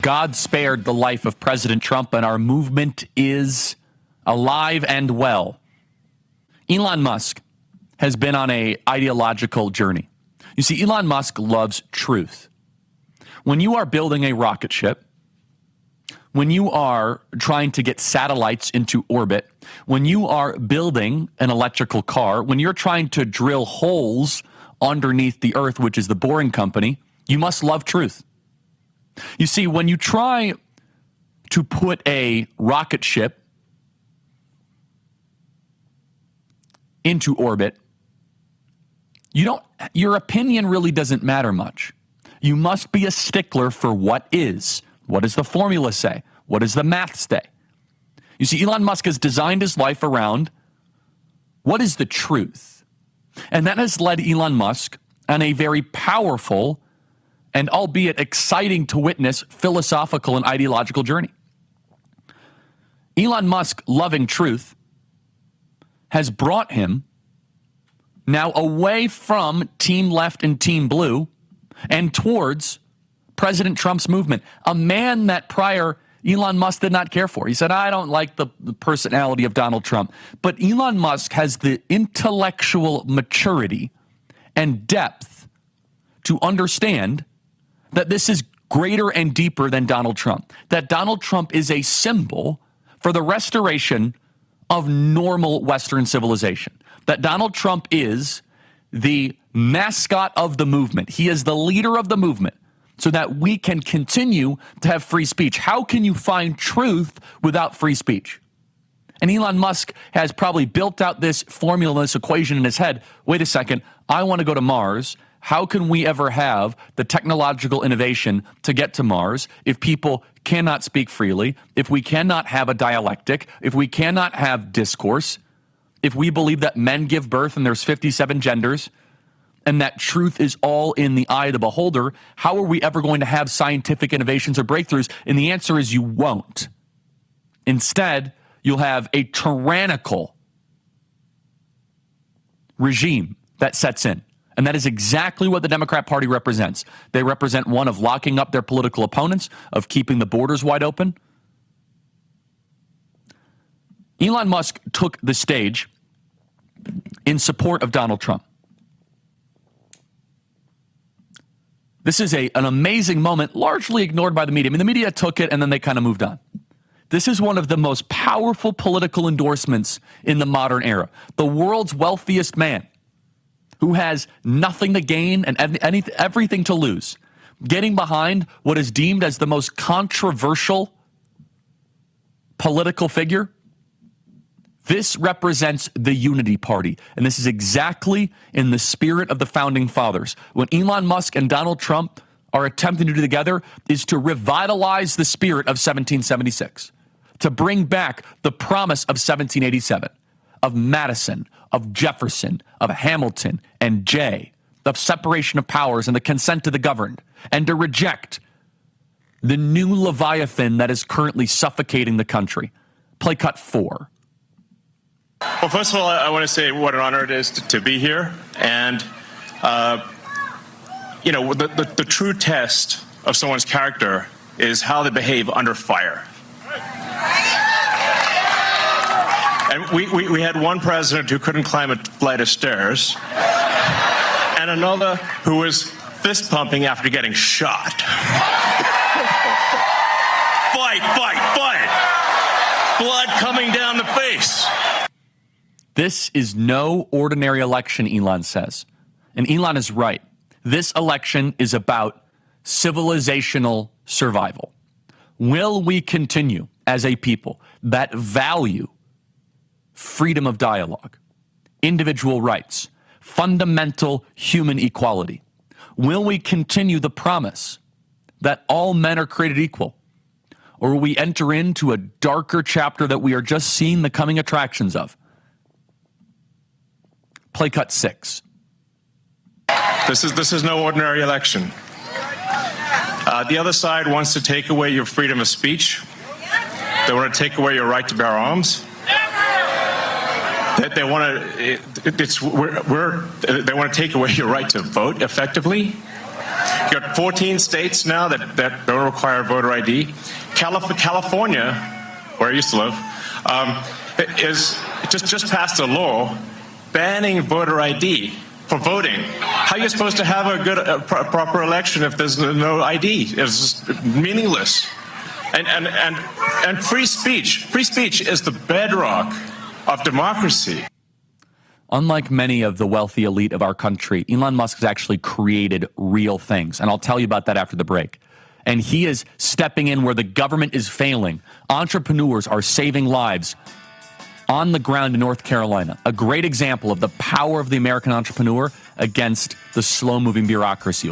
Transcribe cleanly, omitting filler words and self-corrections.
God spared the life of President Trump, and our movement is alive and well. Elon Musk has been on an ideological journey. You see, Elon Musk loves truth. When you are building a rocket ship, when you are trying to get satellites into orbit, when you are building an electrical car, when you're trying to drill holes underneath the earth, which is the Boring Company, you must love truth. You see, when you try to put a rocket ship into orbit, your opinion really doesn't matter much. You must be a stickler for what is. What does the formula say? What does the math say? You see, Elon Musk has designed his life around what is the truth. And that has led Elon Musk on a very powerful and albeit exciting to witness philosophical and ideological journey. Elon Musk loving truth has brought him now away from Team Left and Team Blue and towards President Trump's movement, a man that prior Elon Musk did not care for. He said, I don't like the personality of Donald Trump. But Elon Musk has the intellectual maturity and depth to understand that this is greater and deeper than Donald Trump, that Donald Trump is a symbol for the restoration of normal Western civilization, that Donald Trump is the mascot of the movement. He is the leader of the movement so that we can continue to have free speech. How can you find truth without free speech? And Elon Musk has probably built out this formula, this equation in his head. Wait a second, I want to go to Mars. How can we ever have the technological innovation to get to Mars if people cannot speak freely, if we cannot have a dialectic, if we cannot have discourse, if we believe that men give birth and there's 57 genders, and that truth is all in the eye of the beholder? How are we ever going to have scientific innovations or breakthroughs? And the answer is you won't. Instead, you'll have a tyrannical regime that sets in. And that is exactly what the Democrat Party represents. They represent one of locking up their political opponents, of keeping the borders wide open. Elon Musk took the stage in support of Donald Trump. This is an amazing moment, largely ignored by the media. I mean, the media took it and then they kind of moved on. This is one of the most powerful political endorsements in the modern era. The world's wealthiest man, who has nothing to gain and everything to lose, getting behind what is deemed as the most controversial political figure. This represents the unity party, and this is exactly in the spirit of the founding fathers. What Elon Musk and Donald Trump are attempting to do together is to revitalize the spirit of 1776, to bring back the promise of 1787, of Madison, of Jefferson, of Hamilton and Jay, of separation of powers and the consent of the governed, and to reject the new Leviathan that is currently suffocating the country. Play cut 4. Well, first of all, I want to say what an honor it is to be here. And, the true test of someone's character is how they behave under fire. And we had one president who couldn't climb a flight of stairs, and another who was fist pumping after getting shot. Fight, fight, fight! Blood coming down the face. This is no ordinary election, Elon says. And Elon is right. This election is about civilizational survival. Will we continue as a people that value freedom of dialogue, individual rights, fundamental human equality? Will we continue the promise that all men are created equal? Or will we enter into a darker chapter that we are just seeing the coming attractions of? Play cut 6. This is no ordinary election. The other side wants to take away your freedom of speech. They want to take away your right to bear arms. They want to take away your right to vote effectively. You've got 14 states now that don't require voter ID. California, where I used to live, is just passed a law banning voter ID for voting. How are you supposed to have a proper election if there's no ID? It's just meaningless. And free speech is the bedrock of democracy. Unlike many of the wealthy elite of our country, Elon Musk has actually created real things. And I'll tell you about that after the break. And he is stepping in where the government is failing. Entrepreneurs are saving lives on the ground in North Carolina. A great example of the power of the American entrepreneur against the slow-moving bureaucracy.